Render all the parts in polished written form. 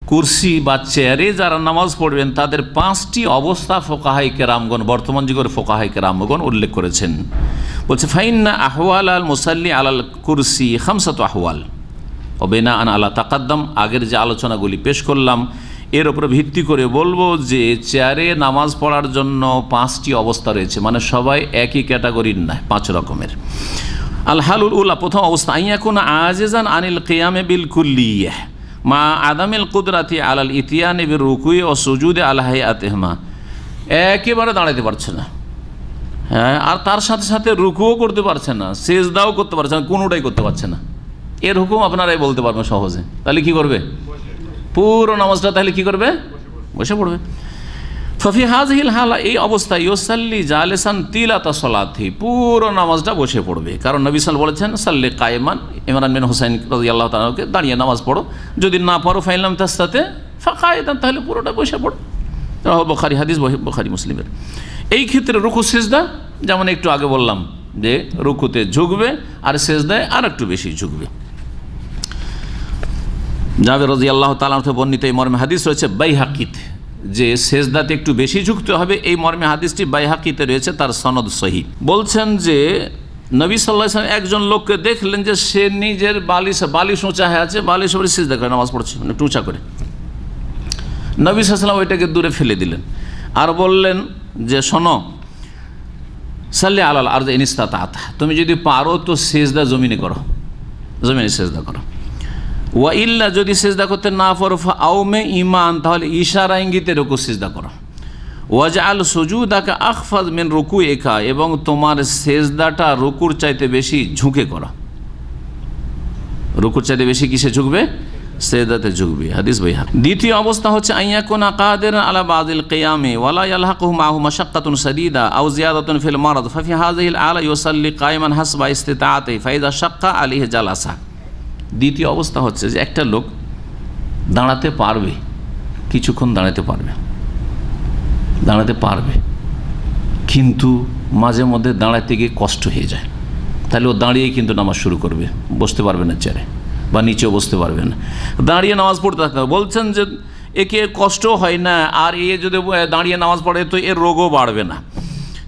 কুরসি বা চেয়ারে যারা নামাজ পড়বেন তাদের 5টি অবস্থা ফোকাহায়ে কেরামগণ, বর্তমান যুগের ফোকাহায়ে কেরামগণ উল্লেখ করেছেন। বলছে ফাইন্না আহওয়াল আল মুসাল্লি আলাল কুরসি খামসাতু আহওয়াল ও বিনাআন আলা তাকাদ্দাম, আগের যে আলোচনাগুলি পেশ করলাম এর উপরে ভিত্তি করে বলবো যে চেয়ারে নামাজ পড়ার জন্য 5টি অবস্থা রয়েছে, মানে সবাই একই ক্যাটাগরির নয়, 5 রকমের। আল হালুল উলা, প্রথম অবস্থা, আইয়াকুন আজিজান আনিল কিয়ামে বিল কুল্লিয়াহ মা আদামিল কুদরাতি আলাল ইতিয়ানি বির রুকুই ও সুজুদে আলা হায়াতিহিমা, একেবারে দাঁড়াতে পারছে না, হ্যাঁ, আর তার সাথে সাথে রুকুও করতে পারছে না, সেজদাও করতে পারছে না, কোনোটাই করতে পারছে না। এর হুকুম আপনারাই বলতে পারবেন সহজে। তাহলে কি করবে? পুরো নামাজটা তাহলে কি করবে? বসে পড়বে। ফফি হাযিহিল হালা, এই অবস্থায় ইউসাল্লি জালিসান তিলাতা সলাতি, পুরো নামাজটা বসে পড়বে। কারণ নবী সাল্লাল্লাহু আলাইহি ওয়াসাল্লাম বলেছেন সাল্লি কায়েমান, ইমরান বিন হুসাইন রাদিয়াল্লাহু তাআলাকে দাঁড়িয়ে নামাজ পড়ো, যদি না পারো ফাইলাম তাস্তাতে ফাকায়েদান, তাহলে পুরোটা বসে পড়ো। রাওয়াহু বুখারী, হাদিস বুখারী মুসলিমের। এই ক্ষেত্রে রুকু সিজদা যেমন একটু আগে বললাম যে রুকুতে ঝুঁকবে আর সিজদায় আর একটু বেশি ঝুঁকবে। জাবের রাদিয়াল্লাহু তাআলা থেকে বর্ণিত এই মর্মে হাদিস রয়েছে বাইহাকিতে, যে সেজদাতে একটু বেশি ঝুঁকতে হবে, এই মর্মে হাদিসটি বাইহাকিতে রয়েছে, তার সনদ সহিহ। বলছেন যে নবী সাল্লাল্লাহু আলাইহি ওয়াসাল্লাম একজন লোককে দেখলেন যে সে নিজের বালিশ উঁচা হয়ে আছে, বালিশ উপরে সিজদা করে নামাজ পড়ছে, মানে একটু উঁচা করে। নবী সাল্লাল্লাহু আলাইহি ওয়াসাল্লাম ওইটাকে দূরে ফেলে দিলেন আর বললেন যে শোনো, সাল্লি আলাল আরদি ইন ইসতাতা'ত, তুমি যদি পারো তো সিজদা জমিনে করো, জমিনে সিজদা করো। ওয়া ইল্লা, যদি সিজদা করতে না পারো ফাআউমে ইমান, তাহলে ইশারা ইঙ্গিতে রুকু সিজদা করো। ওয়াজআল সুজুদাকা আখফাজ মিন রুকুইকা, এবং তোমার সিজদাটা রুকুর চাইতে বেশি ঝুঁকে করো। রুকুর চাইতে বেশি কিসে ঝুঁকবে? সিজদাতে ঝুঁকবে। হাদিস বাইহাকি। দ্বিতীয় অবস্থা হচ্ছে আইয়াকুনা কাদিরান আলা বাযিল কিয়ামি ওয়ালা ইয়ালহাকুহু মাহু মাশাক্কাতুন শাদীদা আও জিয়াদাতুন ফিল মারাদ ফাফি হাযিহিল আলা ইউসাল্লি কায়মান হাসবা ইসতিতাআতি ফাইযা শাক্কা আলাইহি জালাসা। দ্বিতীয় অবস্থা হচ্ছে যে একটা লোক দাঁড়াতে পারবে, কিছুক্ষণ দাঁড়াতে পারবে, কিন্তু মাঝে মধ্যে দাঁড়াতে গিয়ে কষ্ট হয়ে যায়, তাহলে ও দাঁড়িয়েই কিন্তু নামাজ শুরু করবে, বসতে পারবে না চেয়ারে বা নিচেও বসতে পারবে না, দাঁড়িয়ে নামাজ পড়তে থাকতে হবে। বলছেন যে একে কষ্ট হয় না, আর এ যদি দাঁড়িয়ে নামাজ পড়ে তো এর রোগও বাড়বে না,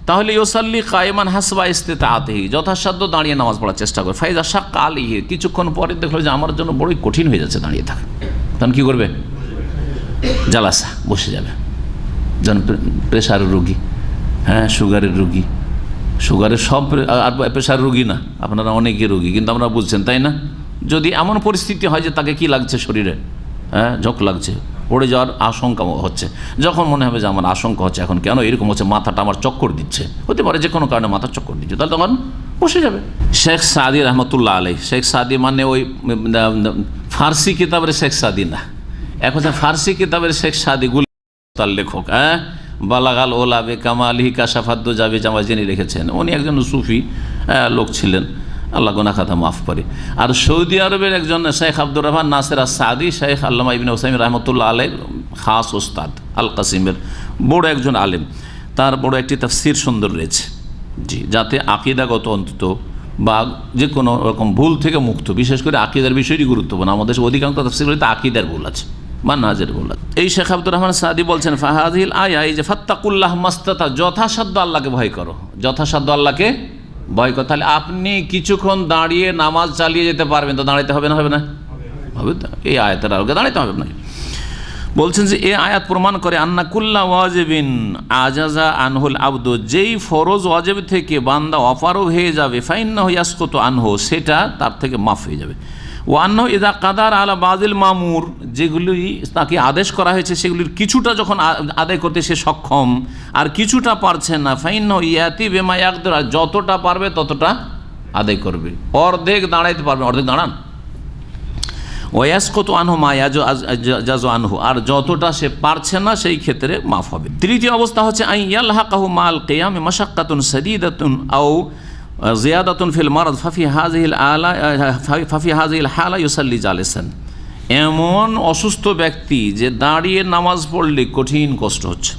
তাহলে ইউসাল্লি কায়মান হাসবা ইসতিতাআতিহি, যথাসাধ্য দাঁড়িয়ে নামাজ পড়ার চেষ্টা করে। ফাইজা শাক্কা আলাইহি, কিছুক্ষণ পরে দেখলো যে আমার জন্য বড়ই কঠিন হয়ে যাচ্ছে দাঁড়িয়ে থাকা, তখন কী করবে? জালাসা, বসে যাবে। যেন প্রেশারের রোগী, হ্যাঁ, সুগারের রোগী, সুগারের সব আর প্রেশার রোগী না, আপনারা অনেকে রোগী, কিন্তু আমরা বুঝছেন তাই না? যদি এমন পরিস্থিতি হয় যে তাকে কি লাগছে শরীরে, হ্যাঁ, ঝোঁক লাগছে, পড়ে যাওয়ার আশঙ্কা হচ্ছে, যখন মনে হবে যে আমার আশঙ্কা হচ্ছে এখন কেন এরকম হচ্ছে, মাথাটা আমার চক্কর দিচ্ছে, হতে পারে যে কোনো কারণে মাথা চক্কর দিচ্ছে, তাহলে তখন বসে যাবে। শেখ সাদি রহমতুল্লাহ আলাই, শেখ সাদি মানে ওই ফার্সি কিতাবের শেখ সাদি না, এখন ফার্সি কিতাবের শেখ সাদি গুল তার লেখক, হ্যাঁ, বালাগাল ওলা বে কামালিহি কাশাফাদ্দু জাবে জামা, যিনি লিখেছেন, উনি একজন সুফি লোক ছিলেন, আল্লাহ গুনাহ খাতা মাফ করে। আর সৌদি আরবের একজন শেখ আব্দুর রহমান নাসির আস-সাদি, শেখ আল্লামা ইবনে উসাইমিন রহমতুল্লাহ আলাইহির খাস ওস্তাদ, আল কাসিমের বড় একজন আলেম, তার বড় একটি তাফসির সুন্দর রয়েছে, জি, যাতে আকিদাগত অন্তত বা যে কোনো রকম ভুল থেকে মুক্ত, বিশেষ করে আকিদার বিষয়টি গুরুত্বপূর্ণ। আমাদের অধিকাংশ তাফসিরগুলিতে আকিদার ভুল আছে বা নাজের ভুল আছে। এই শেখ আব্দুর রহমান সাদি বলছেন ফাহাদিল আয়া, এই যে ফাত্তাকুল্লাহ মাস্তাতা, যথাসাধ্য আল্লাহকে ভয় করো, যথাসাধ্য আল্লাহকে ভয় করো। তাহলে আপনি কিছুক্ষণ দাঁড়িয়ে নামাজ চালিয়ে যেতে পারবেন তো, দাঁড়াইতে হবে না? হবে না? হবে তো। এই আয়াতের আলোকে দাঁড়াইতে হবে না। বলছেন যে এই আয়াত প্রমাণ করে আন্না কুল্লা ওয়াজিবিন আজাজা আনহুল আবদু, যেই ফরজ ওয়াজিব থেকে বান্দা অপারগ হয়ে যাবে, ফাইন্নাহু ইয়াসকুতু আনহু, সেটা তার থেকে মাফ হয়ে যাবে। ও আন্নাহু ইযা কাদার আলা বাযিল মামুর, যেগুলি তাকে আদেশ করা হয়েছে সেগুলির কিছুটা যখন আদায় করতে সে সক্ষম আর কিছুটা পারছে না, ফাইন্নাহু ইয়াতি বিমা ইয়াকদির, যতটা পারবে ততটা আদায় করবে। অর্ধেক দাঁড়াইতে পারবে, অর্ধেক দাঁড়ান। ওয়াসকুতু আনহু মা ইয়াজু আনহু, আর যতটা সে পারছে না সেই ক্ষেত্রে মাফ হবে। তৃতীয় অবস্থা হচ্ছে আই ইয়ালহাকাহু মাল কিয়াম মাশাক্কাতুন শাদীদাতুন আও জিয়াদাতুন ফিল মারাদ ফাফি হাযিহিল হালা ইউসাল্লি জালিসান, এমন অসুস্থ ব্যক্তি যে দাঁড়িয়ে নামাজ পড়লে কঠিন কষ্ট হচ্ছে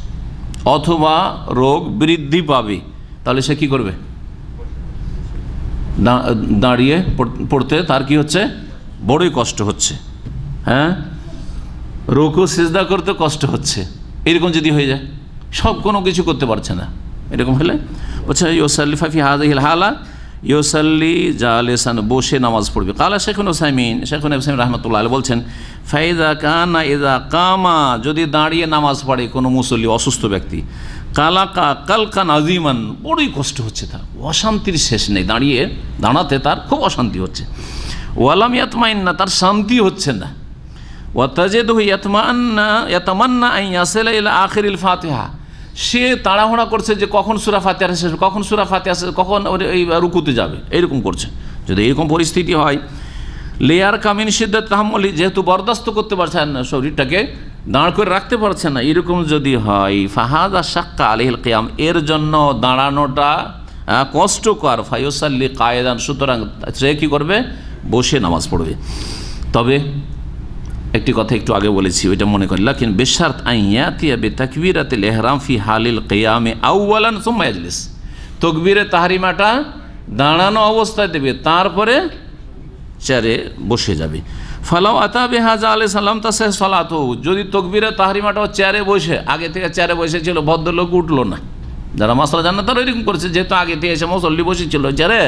অথবা রোগ বৃদ্ধি পাবে, তাহলে সে কি করবে? দাঁড়িয়ে পড়তে তার কি হচ্ছে? বড়ই কষ্ট হচ্ছে, হ্যাঁ, রুকু সিজদা করতে কষ্ট হচ্ছে, এরকম যদি হয়ে যায়, সব কোনো কিছু করতে পারছে না, এরকম হলে বলছে ইউসাল্লি ফাফি হাযিহিল হালা ইউসাল্লি জালিসান, বসে নামাজ পড়বে। কালা শেখুন ওসাইমিন রাহমাতুল্লাহ আলাইহি বলছেন ফাইদা কানা ইযা কামা, যদি দাঁড়িয়ে নামাজ পড়ে কোনো মুসল্লি, অসুস্থ ব্যক্তি, কালকান আজিমান, বড়ই কষ্ট হচ্ছে, তার অশান্তির শেষ নেই, দাঁড়াতে তার খুব অশান্তি হচ্ছে। ওয়ালাম ইয়াতমাইন্না, তার শান্তি হচ্ছে না। ওয়াতাজিদহু ইয়াতামান্না আন ইয়াসিলা ইলা আখিরিল ফাতিহা, সে তাড়াহুড়া করছে যে কখন সূরা ফাতিহা শেষ, কখন সূরা ফাতিহা শেষ, কখন এই রুকুতে যাবে, এইরকম করছে। যদি এরকম পরিস্থিতি হয়, লেয়ার কামিন শিদ্দাত তাহাম্মুলি, যেহেতু বরদাস্ত করতে পারছেন না, শরীরটাকে দাঁড় করে রাখতে পারছে না, এরকম যদি হয়, ফাহাদা শাক্কা আলাইহিল কিয়াম, এর জন্য দাঁড়ানোটা কষ্টকর, ফায়ুসাল্লি কায়েদান, সুতরাং সে কী করবে, বসে নামাজ পড়বে। তবে একটি কথা একটু আগে বলেছি, ওইটা মনে করি, লাকিন বিশারত আন ইয়াতিয়া বিতাকবীরাতিল ইহরাম ফি হালিল কিয়ামে আউয়ালান সুম্মা ইয়াজলিস, তাকবীরে তাহরিমাটা দাঁড়ানো অবস্থায় দেবে, তারপরে চেয়ারে বসে যাবে। ফালাউ আতা বিহাযা আলাইহিস সালাম তাসে সালাতু, যদি তাকবীরে তাহরিমাটাও চেয়ারে বসে, আগে থেকে চেয়ারে বসেছিল, ভদ্রলোক উঠলো না, যারা মাসলা জানে তারা এরকম করেছে, যেহেতু আগে থেকে এসে মুসল্লি বসেছিল চেয়ারে,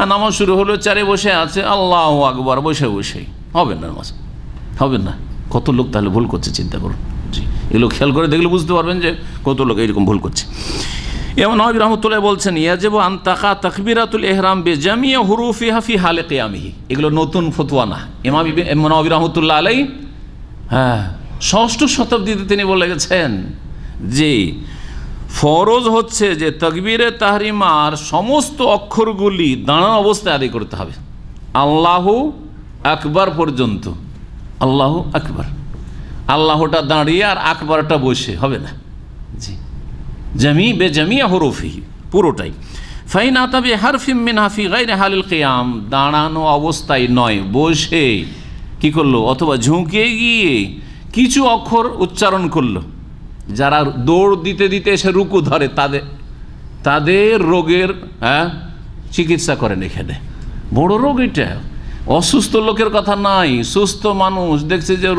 আর নামাজ শুরু হলো, চেয়ারে বসে আছে, আল্লাহু আকবার, বসেই হবে না, নামাজ হবে না। কত লোক তাহলে ভুল করছে, চিন্তা করুন। জি, এগুলো খেয়াল করে দেখলে বুঝতে পারবেন যে কত লোক এরকম ভুল করছে। ইমাম নওয়াবী রাহমাতুল্লাহ বলছেন ইয়াজিবু আন তাকা তাকবীরাতুল ইহরাম বিজামিয়া হুরুফিহা ফি হালে কিয়ামিহি, এগুলো নতুন ফতোয়া না, ইমাম নওয়াবী রাহমাতুল্লাহ আলাইহি ষষ্ঠ শতাব্দীতে তিনি বলে গেছেন যে ফরজ হচ্ছে যে তাকবীরে তাহরিমার সমস্ত অক্ষরগুলি দাঁড়ানো অবস্থায় আদায় করতে হবে, আল্লাহু আকবার পর্যন্ত। আল্লাহু আকবার, আল্লাহটা দাঁড়িয়ে আর আকবারটা বসে হবে না। জি, বেজামিয়া হুরুফিহি, পুরোটাই। ফাইন আতাবি হারফিম মিনহা ফি গায়রি হালিল কিয়াম, দাঁড়ানো অবস্থায় নয়, বসে কি করলো, অথবা ঝুঁকে গিয়ে কিছু অক্ষর উচ্চারণ করলো। যারা দৌড় দিতে দিতে এসে রুকু ধরে, তাদের রোগের চিকিৎসা করেন এখানে, বড় রোগ এটা। অসুস্থ লোকের কথা নাই, সুস্থ মানুষ দেখছে যে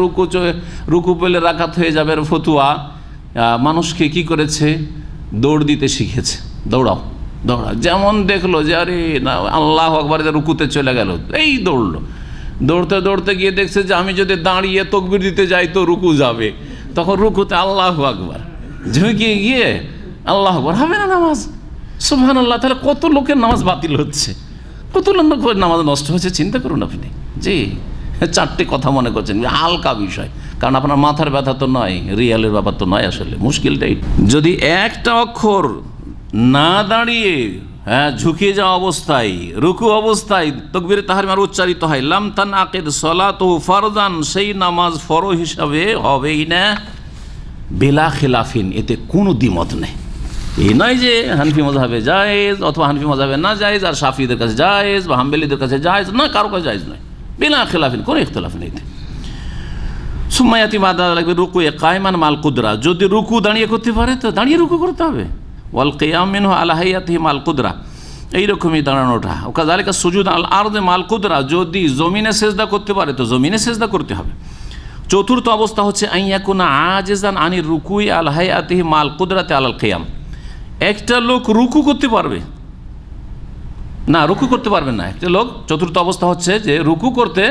রুকু পেলে রাকাত হয়ে যাবে ফতুয়া, মানুষকে কি করেছে, দৌড় দিতে শিখেছে, দৌড়াও, যেমন দেখলো যে আরে না আল্লাহ আকবার, রুকুতে চলে গেল, এই দৌড়লো, দৌড়তে দৌড়তে গিয়ে দেখছে যে আমি যদি দাঁড়িয়ে তাকবীর দিতে যাই তো রুকু যাবে, তখন রুকুতে আল্লাহু আকবার, ঝুঁকিয়ে গিয়ে আল্লাহ আকবার, হবে না নামাজ। সুবহানাল্লাহ, তাহলে কত লোকের নামাজ বাতিল হচ্ছে, কত লোকের নামাজ নষ্ট হচ্ছে, চিন্তা করুন আপনি। জি, চারটে কথা মনে করছেন, হালকা বিষয়, কারণ আপনার মাথার ব্যথা তো নয়, রিয়ালের ব্যাপার তো নয়, আসলে মুশকিলটাই। যদি একটা অক্ষর না দাঁড়িয়ে ঝুঁকিয়ে যাওয়া অবস্থায়, রুকু অবস্থায় তাকবীরে তাহরিমার উচ্চারিত হয়, লাম তানআকিদ সালাতুহু ফারদান, সেই নামাজ ফরজ হিসাবে হবেই না, বিলা খিলাফিন, এতে কোনো দ্বিমত নেই। এই নয় যে হানফি মাযহাবে জায়েজ অথবা হানফি মাযহাবে না জায়েজ, আর শাফিদের কাছে জায়েজ বা হাম্বলীদের কাছে জায়েজ না, কারো কাছে জায়েজ নয়, বিলা খিলাফিন, কোনো ইখতিলাফ নেই। সুম্মা ইয়াতি বাদা লাগবে রুকু কায়মান মাল কুদরা, যদি রুকু দাঁড়িয়ে করতে পারে তো দাঁড়িয়ে রুকু করতে হবে। ওয়াল কিয়াম মিনহু আলা হাইয়াতিহি মাল কুদরা, এইরকমই দাঁড়ানোটা। ওকাযালিকা সুজুদ আল আরদে মাল কুদরা, যদি জমিনে সেজদা করতে পারে তো জমিনে সেজদা করতে হবে। চতুর্থ অবস্থা হচ্ছে আন ইয়াকুনা আজিজান আনির রুকুই আল হাইয়াতিহি মাল কুদরাতি আলাল কিয়াম, একটা লোক রুকু করতে পারবে না, রুকু করতে পারবে না একটা লোক। চতুর্থ অবস্থা হচ্ছে যে রুকু করতে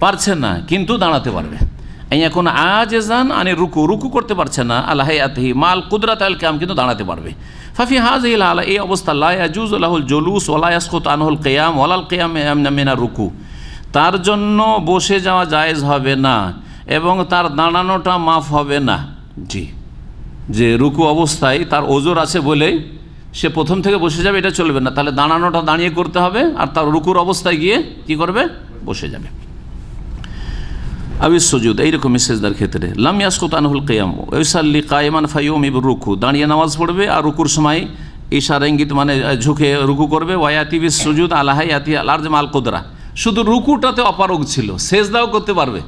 পারছে না কিন্তু দাঁড়াতে পারবে। এখন আজেজান আনি রুকু করতে পারছে না, আল্লাহ আতহি মাল কুদরাত আল কিয়াম, কিন্তু দাঁড়াতে পারবে। ফাফি হাযিহিল হালা, এই অবস্থা লা ইয়াজুজু লাহুল জুলুস ওয়া লা ইয়াসকুতু আনহুল কিয়াম ওয়া লাল কিয়াম মিনা রুকু, তার জন্য বসে যাওয়া জায়েজ হবে না এবং তার দাঁড়ানোটা মাফ হবে না। জি, যে রুকু অবস্থায় তার ওজর আছে বলে সে প্রথম থেকে বসে যাবে, এটা চলবে না, তাহলে দাঁড়ানোটা দাঁড়িয়ে করতে হবে, আর তার রুকুর অবস্থায় গিয়ে কি করবে, বসে যাবে। আবিস সুজুদ, এইরকম সেজদার ক্ষেত্রে লাম ইয়াসকুত আনহুল কিয়াম ওয়া ইউসাল্লি কায়মান ফায়ুমিব রুকু, দাঁড়িয়ে নামাজ পড়বে আর রুকুর সময় ইশারা ইঙ্গিত মানে ঝুঁকে রুকু করবে। ওয়ায়াতি বিস সুজুদ আলা হাইয়াতি আল আরজ মাল কুদরা, শুধু রুকুটাতে অপারগ ছিল, সেজদাও করতে পারবে,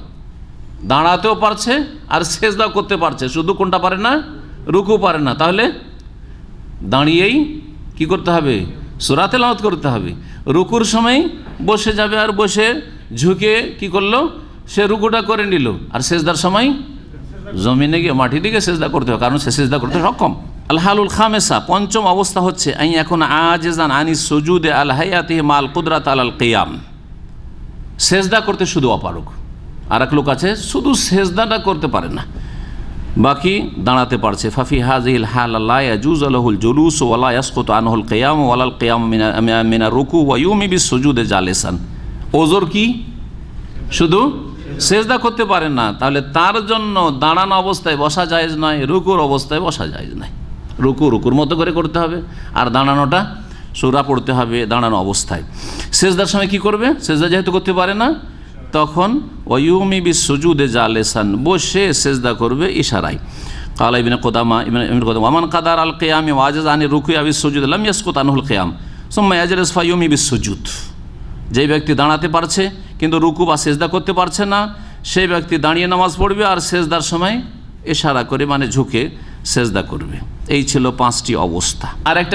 দাঁড়াতেও পারছে আর সেজদাও করতে পারছে, শুধু কোনটা পারে না, রুকু পারে না, তাহলে দাঁড়িয়েই কি করতে হবে, সূরা তেলাওয়াত করতে হবে। রুকুর সময় বসে যাবে আর বসে ঝুঁকে কি করলো, সে রুকুটা করে নিল, আর সেজদার সময় জমিনে গিয়ে মাটি দিকে সেজদা করতে হবে, কারণ সে সেজদা করতে সক্ষম। আল হালুল খামেসা, পঞ্চম অবস্থা হচ্ছে আই এখন আজেজান আনিস সুজুদে আল হায়াতিহি মাল কুদরাত আলাল কিয়াম, সেজদা করতে শুধু অপারগ। আর এক লোক আছে শুধু সেজদাটা করতে পারে না, বাকি দাঁড়াতে পারছে। ফাফি হাজিল হাল লা ইয়াজুজ লাহুল জুলুস ওয়ালা ইয়াসকুতু আনহুল কিয়াম ওয়ালাল কিয়াম মিনা রুকু ওয়া ইউমি বিস সুজুদে জালিসান। ওজর কি? শুধু সেজদা করতে পারে না, তাহলে তার জন্য দাঁড়ানো অবস্থায় বসা জায়েজ নয়, রুকুর অবস্থায় বসা জায়েজ নয়। রুকুর মতো করে করতে হবে, আর দাঁড়ানোটা সূরা পড়তে হবে দাঁড়ানো অবস্থায়। সেজদার সময় কি করবে? সেজদা যেহেতু করতে পারে না, তখন ওয়ায়ুমি বিস সুজুদে জালেসান, বসে সেজদা করবে ইশারায়। কালা ইবনে কুদামা ওয়ামান কাদার আল কিয়াম ওয়াজাজ আনি রুকু বিস সুজুদ লাম ইয়াসকুত আনহুল কিয়াম সুম্মা ইয়াজলিস ফায়ুমি বিস সুজুদ। যে ব্যক্তি দাঁড়াতে পারছে কিন্তু রুকু বা সেজদা করতে পারছে না, সেই ব্যক্তি দাঁড়িয়ে নামাজ পড়বে আর সেজদার সময় ইশারা করে মানে ঝুঁকে সেজদা করবে। এই ছিল 5টি অবস্থা। আর একটা